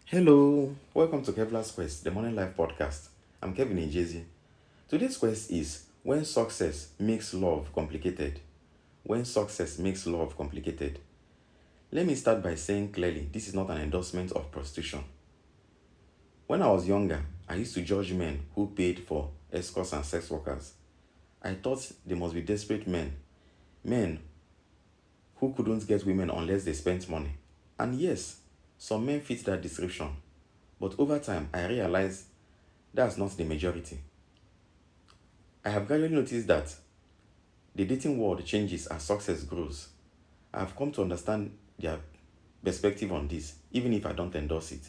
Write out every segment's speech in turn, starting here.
Hello, welcome to Kevlar's Quest, the Morning Life podcast. I'm Kevin Ejezi. Today's quest is when success makes love complicated. When success makes love complicated. Let me start by saying clearly this is not an endorsement of prostitution. When I was younger, I used to judge men who paid for escorts and sex workers. I thought they must be desperate men who couldn't get women unless they spent money. And yes, some men fit that description. But over time, I realized that's not the majority. I have gradually noticed that the dating world changes as success grows. I have come to understand their perspective on this, even if I don't endorse it.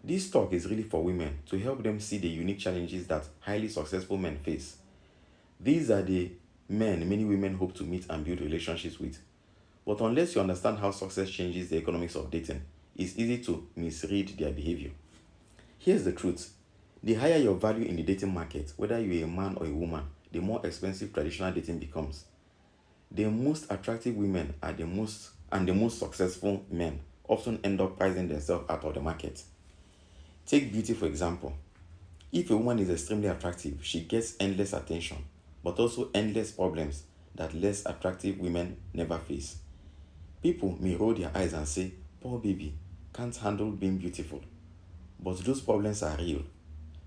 This talk is really for women to help them see the unique challenges that highly successful men face. These are the men many women hope to meet and build relationships with. But unless you understand how success changes the economics of dating, it's easy to misread their behavior. Here's the truth. The higher your value in the dating market, whether you're a man or a woman, the more expensive traditional dating becomes. The most attractive women are the most successful men often end up pricing themselves out of the market. Take beauty for example. If a woman is extremely attractive, she gets endless attention, but also endless problems that less attractive women never face. People may roll their eyes and say, poor baby, can't handle being beautiful. But those problems are real.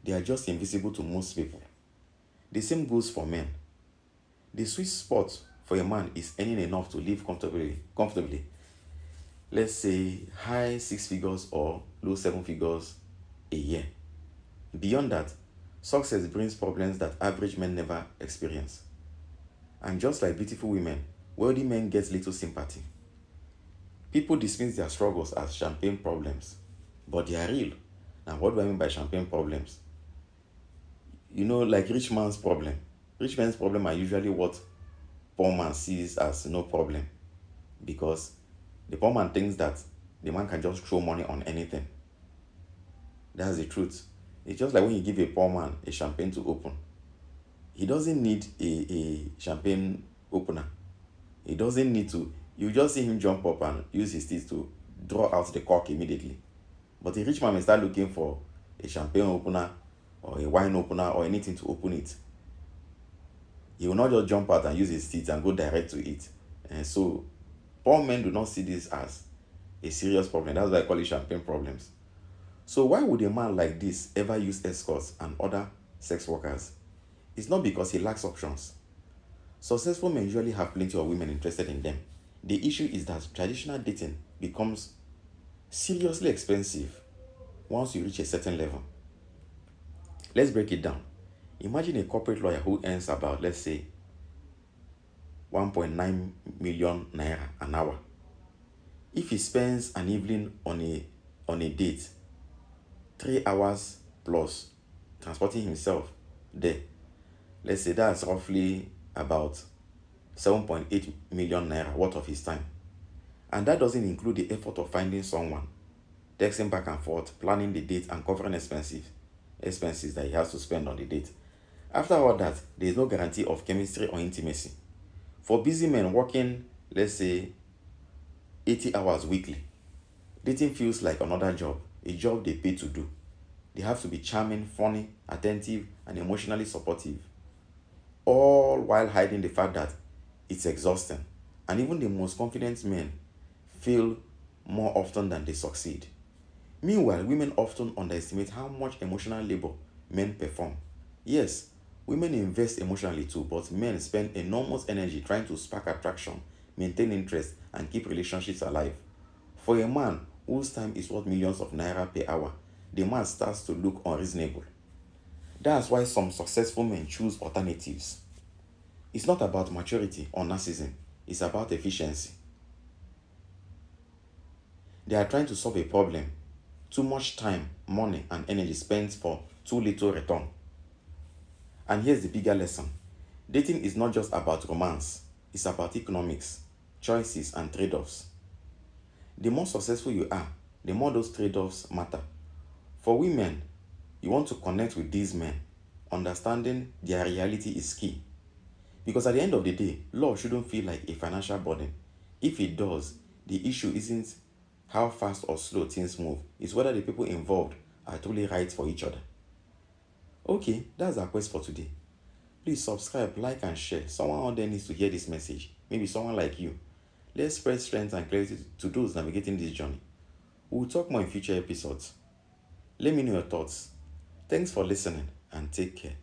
They are just invisible to most people. The same goes for men. The sweet spot for a man is earning enough to live comfortably. Let's say high six figures or low seven figures a year. Beyond that, success brings problems that average men never experience. And just like beautiful women, wealthy men get little sympathy. People dismiss their struggles as champagne problems, but they are real. Now, what do I mean by champagne problems? Like rich man's problem. Rich man's problem are usually what poor man sees as no problem because the poor man thinks that the man can just throw money on anything. That's the truth. It's just like when you give a poor man a champagne to open. He doesn't need a champagne opener. He doesn't need to. You just see him jump up and use his teeth to draw out the cork immediately. But a rich man may start looking for a champagne opener or a wine opener or anything to open it. He will not just jump out and use his teeth and go direct to it. And so, poor men do not see this as a serious problem. That's why I call it champagne problems. So, why would a man like this ever use escorts and other sex workers? It's not because he lacks options. Successful men usually have plenty of women interested in them. The issue is that traditional dating becomes seriously expensive once you reach a certain level. Let's break it down. Imagine a corporate lawyer who earns about, let's say, 1.9 million naira an hour. If he spends an evening on a date, 3 hours plus transporting himself there, let's say that's roughly about 7.8 million naira worth of his time. And that doesn't include the effort of finding someone, texting back and forth, planning the date, and covering expenses that he has to spend on the date. After all that, there is no guarantee of chemistry or intimacy. For busy men working, let's say, 80 hours weekly, dating feels like another job, a job they pay to do. They have to be charming, funny, attentive, and emotionally supportive, all while hiding the fact that it's exhausting. And even the most confident men fail more often than they succeed. Meanwhile, women often underestimate how much emotional labor men perform. Yes, women invest emotionally too, but men spend enormous energy trying to spark attraction, maintain interest, and keep relationships alive. For a man whose time is worth millions of naira per hour, the man starts to look unreasonable. That's why some successful men choose alternatives. It's not about maturity or narcissism, it's about efficiency. They are trying to solve a problem. Too much time, money, and energy spent for too little return. And here's the bigger lesson. Dating is not just about romance, it's about economics, choices, and trade offs. The more successful you are, the more those trade offs matter. For women, you want to connect with these men. Understanding their reality is key. Because at the end of the day, love shouldn't feel like a financial burden. If it does, the issue isn't how fast or slow things move. It's whether the people involved are truly right for each other. Okay, that's our quest for today. Please subscribe, like, and share. Someone out there needs to hear this message. Maybe someone like you. Let's spread strength and clarity to those navigating this journey. We'll talk more in future episodes. Let me know your thoughts. Thanks for listening and take care.